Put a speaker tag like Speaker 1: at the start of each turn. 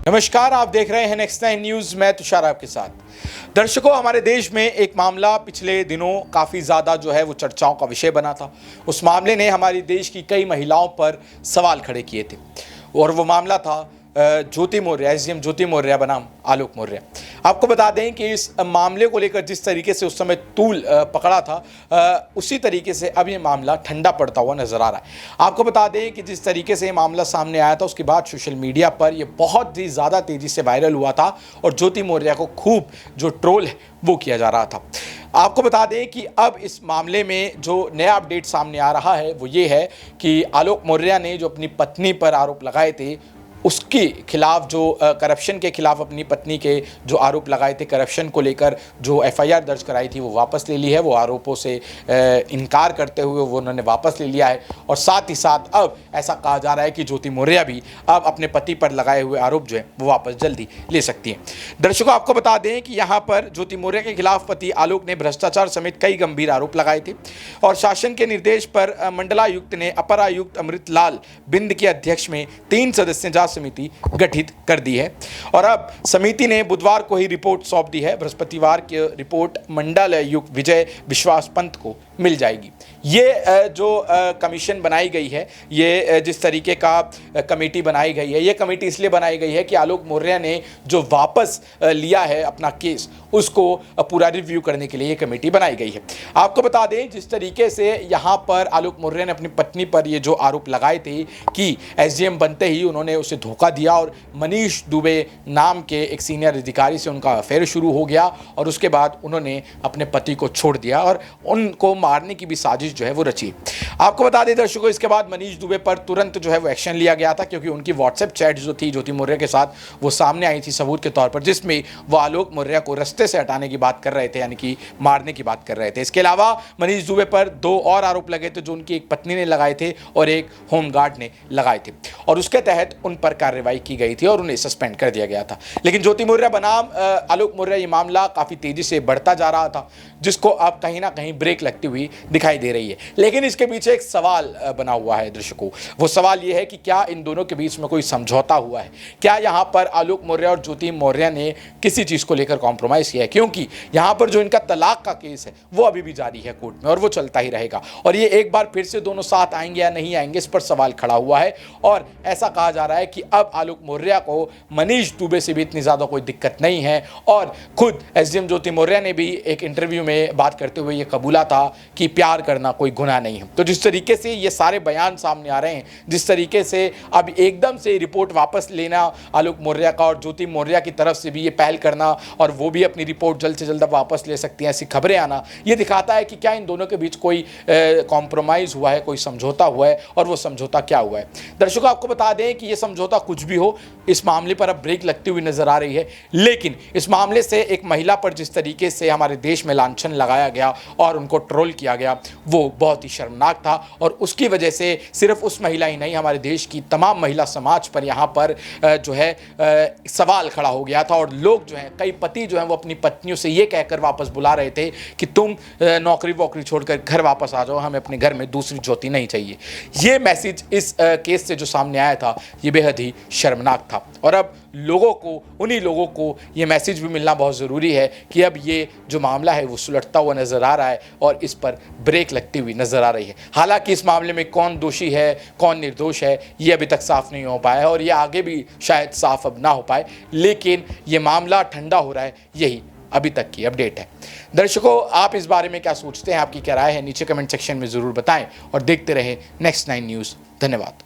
Speaker 1: नमस्कार, आप देख रहे हैं नेक्स्ट 9 न्यूज़। मैं तुषार आपके साथ। दर्शकों, हमारे देश में एक मामला पिछले दिनों काफ़ी ज़्यादा जो है वो चर्चाओं का विषय बना था। उस मामले ने हमारे देश की कई महिलाओं पर सवाल खड़े किए थे और वो मामला था ज्योति मौर्य, एसडीएम ज्योति मौर्य बनाम आलोक मौर्य। आपको बता दें कि इस मामले को लेकर जिस तरीके से उस समय तूल पकड़ा था, उसी तरीके से अब ये मामला ठंडा पड़ता हुआ नजर आ रहा है। आपको बता दें कि जिस तरीके से ये मामला सामने आया था, उसके बाद सोशल मीडिया पर ये बहुत ही ज़्यादा तेज़ी से वायरल हुआ था और ज्योति मौर्य को खूब जो ट्रोल है वो किया जा रहा था। आपको बता दें कि अब इस मामले में जो नया अपडेट सामने आ रहा है वो ये है कि आलोक मौर्य ने जो अपनी पत्नी पर आरोप लगाए थे, उसके खिलाफ जो करप्शन के खिलाफ अपनी पत्नी के जो आरोप लगाए थे, करप्शन को लेकर जो एफआईआर दर्ज कराई थी वो वापस ले ली है। वो आरोपों से इनकार करते हुए वो उन्होंने वापस ले लिया है और साथ ही साथ अब ऐसा कहा जा रहा है कि ज्योति मौर्य भी अब अपने पति पर लगाए हुए आरोप जो है वो वापस जल्दी ले सकती हैं। दर्शकों, आपको बता दें कि यहाँ पर ज्योति मौर्य के खिलाफ पति आलोक ने भ्रष्टाचार समेत कई गंभीर आरोप लगाए थे और शासन के निर्देश पर मंडलायुक्त ने अपर आयुक्त अमृतलाल बिंद के अध्यक्ष में 3 सदस्यीय जांच समिति गठित कर दी है और अब समिति ने बुधवार को ही रिपोर्ट सौंप दी है। बृहस्पतिवार की रिपोर्ट मंडलायुक्त विजय विश्वास पंत को मिल जाएगी। ये जो कमीशन बनाई गई है, ये जिस तरीके का कमेटी बनाई गई है, ये कमेटी इसलिए बनाई गई है कि आलोक मौर्य ने जो वापस लिया है अपना केस, उसको पूरा रिव्यू करने के लिए ये कमेटी बनाई गई है। आपको बता दें जिस तरीके से यहाँ पर आलोक मौर्य ने अपनी पत्नी पर ये जो आरोप लगाए थे कि एसडीएम बनते ही उन्होंने उसे धोखा दिया और मनीष दुबे नाम के एक सीनियर अधिकारी से उनका अफेयर शुरू हो गया और उसके बाद उन्होंने अपने पति को छोड़ दिया और उनको मारने की भी साजिश जो है वो रची। आपको बता दें दर्शकों, इसके बाद मनीष दुबे पर तुरंत जो है वो एक्शन लिया गया था क्योंकि उनकी व्हाट्सएप चैट जो थी ज्योति मौर्य के साथ वो सामने आई थी सबूत के तौर पर, जिसमें वो आलोक मौर्य को रास्ते से हटाने की बात कर रहे थे, यानी कि मारने की बात कर रहे थे। इसके अलावा मनीष दुबे पर 2 और आरोप लगे थे जो उनकी एक पत्नी ने लगाए थे और एक होमगार्ड ने लगाए थे और उसके तहत उन पर कार्रवाई की गई थी और उन्हें सस्पेंड कर दिया गया था। लेकिन ज्योति मौर्य बनाम आलोक मौर्य ये मामला काफ़ी तेजी से बढ़ता जा रहा था, जिसको अब कहीं ना कहीं ब्रेक लगती हुई दिखाई दे रही है। लेकिन इसके पीछे एक सवाल बना हुआ है दर्शकों। वो सवाल ये है कि क्या इन दोनों के बीच में कोई समझौता हुआ है? क्या यहाँ पर आलोक मौर्य और ज्योति मौर्य ने किसी चीज़ को लेकर कॉम्प्रोमाइज़ किया है? क्योंकि यहाँ पर जो इनका तलाक का केस है वो अभी भी जारी है कोर्ट में और वो चलता ही रहेगा और ये एक बार फिर से दोनों साथ आएंगे या नहीं आएंगे, इस पर सवाल खड़ा हुआ है। और ऐसा कहा जा रहा है कि अब आलोक मौर्य को मनीष दुबे से भी इतनी ज़्यादा कोई दिक्कत नहीं है और खुद एसडीएम ज्योति मौर्य ने भी एक इंटरव्यू में बात करते हुए ये कबूला था कि प्यार करना कोई गुनाह नहीं है। तो जिस तरीके से ये सारे बयान सामने आ रहे हैं, जिस तरीके से अब एकदम से रिपोर्ट वापस लेना आलोक मौर्य का और ज्योति मौर्य की तरफ से भी ये पहल करना और वो भी अपनी रिपोर्ट जल्द से जल्द वापस ले सकती हैं, ऐसी खबरें आना, ये दिखाता है कि क्या इन दोनों के बीच कोई कॉम्प्रोमाइज़ हुआ है, कोई समझौता हुआ है और वो समझौता क्या हुआ है। दर्शकों, आपको बता दें कि ये समझौता कुछ भी हो, इस मामले पर अब ब्रेक लगती हुई नजर आ रही है। लेकिन इस मामले से एक महिला पर जिस तरीके से हमारे देश में लांछन लगाया गया और उनको ट्रोल किया गया, वो बहुत ही शर्मनाक था और उसकी वजह से सिर्फ उस महिला ही नहीं, हमारे देश की तमाम महिला समाज पर यहाँ पर जो है सवाल खड़ा हो गया था और लोग जो हैं, कई पति जो हैं वो अपनी पत्नियों से ये कहकर वापस बुला रहे थे कि तुम नौकरी वोकरी छोड़कर घर वापस आ जाओ, हमें अपने घर में दूसरी ज्योति नहीं चाहिए। ये मैसेज इस केस से जो सामने आया था ये बेहद ही शर्मनाक था और अब लोगों को, उन्हीं लोगों को ये मैसेज भी मिलना बहुत ज़रूरी है कि अब ये जो मामला है वो सुलझता हुआ नज़र आ रहा है और इस पर ब्रेक लगती हुई नज़र आ रही है। हालांकि इस मामले में कौन दोषी है, कौन निर्दोष है, ये अभी तक साफ नहीं हो पाया है और ये आगे भी शायद साफ अब ना हो पाए, लेकिन ये मामला ठंडा हो रहा है, यही अभी तक की अपडेट है। दर्शकों, आप इस बारे में क्या सोचते हैं? आपकी क्या राय है? नीचे कमेंट सेक्शन में ज़रूर बताएं और देखते रहें नेक्स्ट 9 न्यूज़। धन्यवाद।